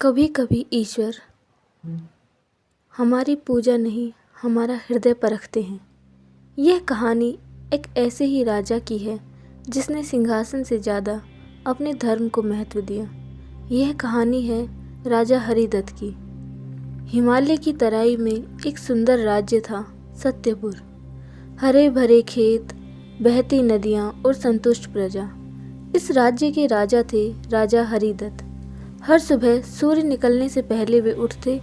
कभी कभी ईश्वर हमारी पूजा नहीं, हमारा हृदय परखते हैं। यह कहानी एक ऐसे ही राजा की है जिसने सिंहासन से ज़्यादा अपने धर्म को महत्व दिया। यह कहानी है राजा हरिदत्त की। हिमालय की तराई में एक सुंदर राज्य था, सत्यपुर। हरे भरे खेत, बहती नदियाँ और संतुष्ट प्रजा। इस राज्य के राजा थे राजा हरिदत्त। हर सुबह सूर्य निकलने से पहले वे उठते,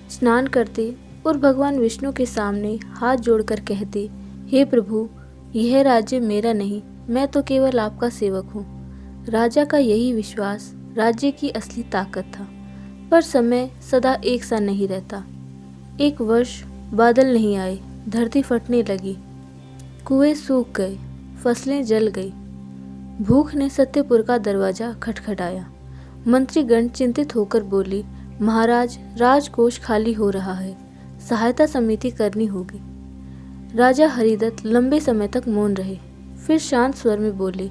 स्नान करते और भगवान विष्णु के सामने हाथ जोड़कर कहते, हे प्रभु, यह राज्य मेरा नहीं, मैं तो केवल आपका सेवक हूँ। राजा का यही विश्वास राज्य की असली ताकत था। पर समय सदा एक सा नहीं रहता। एक वर्ष बादल नहीं आए, धरती फटने लगी, कुएं सूख गए, फसलें जल गई। भूख ने सत्यपुर का दरवाजा खटखटाया। मंत्रीगण चिंतित होकर बोले, महाराज, राजकोष खाली हो रहा है, सहायता समिति करनी होगी। राजा हरिदत्त लंबे समय तक मौन रहे, फिर शांत स्वर में बोले,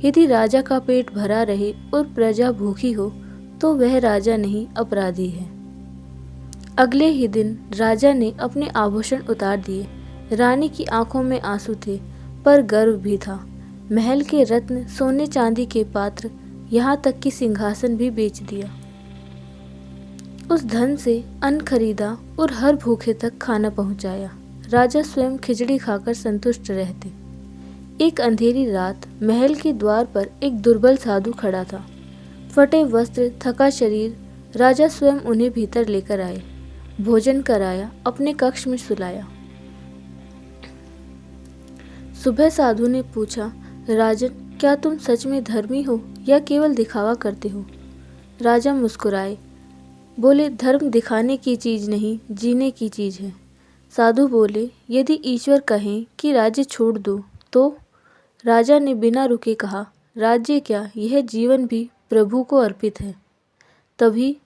यदि राजा का पेट भरा रहे और प्रजा भूखी हो तो वह राजा नहीं, अपराधी है। अगले ही दिन राजा ने अपने आभूषण उतार दिए। रानी की आंखों में आंसू थे, पर गर्व भी था। महल के रत्न, सोने चांदी के पात्र, यहाँ तक कि सिंहासन भी बेच दिया। उस धन से अन्न खरीदा और हर भूखे तक खाना पहुंचाया। राजा स्वयं खिचड़ी खाकर संतुष्ट रहते। एक अंधेरी रात महल के द्वार पर एक दुर्बल साधु खड़ा था। फटे वस्त्र, थका शरीर। राजा स्वयं उन्हें भीतर लेकर आए, भोजन कराया, अपने कक्ष में सुलाया। सुबह साधु ने पूछा, राजन, क्या तुम सच में धर्मी हो या केवल दिखावा करते हो? राजा मुस्कुराए, बोले, धर्म दिखाने की चीज़ नहीं, जीने की चीज़ है। साधु बोले, यदि ईश्वर कहें कि राज्य छोड़ दो तो? राजा ने बिना रुके कहा, राज्य क्या, यह जीवन भी प्रभु को अर्पित है। तभी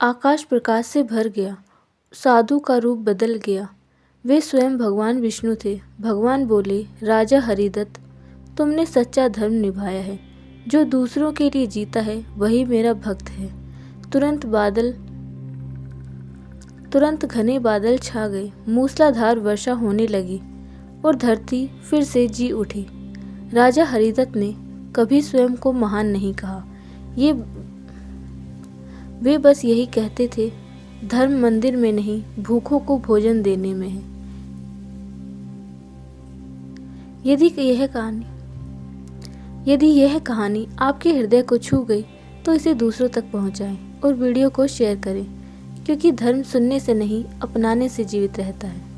आकाश प्रकाश से भर गया। साधु का रूप बदल गया। वे स्वयं भगवान विष्णु थे। भगवान बोले, राजा हरिदत्त, तुमने सच्चा धर्म निभाया है। जो दूसरों के लिए जीता है वही मेरा भक्त है। तुरंत घने बादल छा गए, मूसलाधार वर्षा होने लगी और धरती फिर से जी उठी। राजा हरिदत्त ने कभी स्वयं को महान नहीं कहा। वे बस यही कहते थे, धर्म मंदिर में नहीं, भूखों को भोजन देने में है। यदि यह कहानी आपके हृदय को छू गई तो इसे दूसरों तक पहुंचाएं और वीडियो को शेयर करें, क्योंकि धर्म सुनने से नहीं, अपनाने से जीवित रहता है।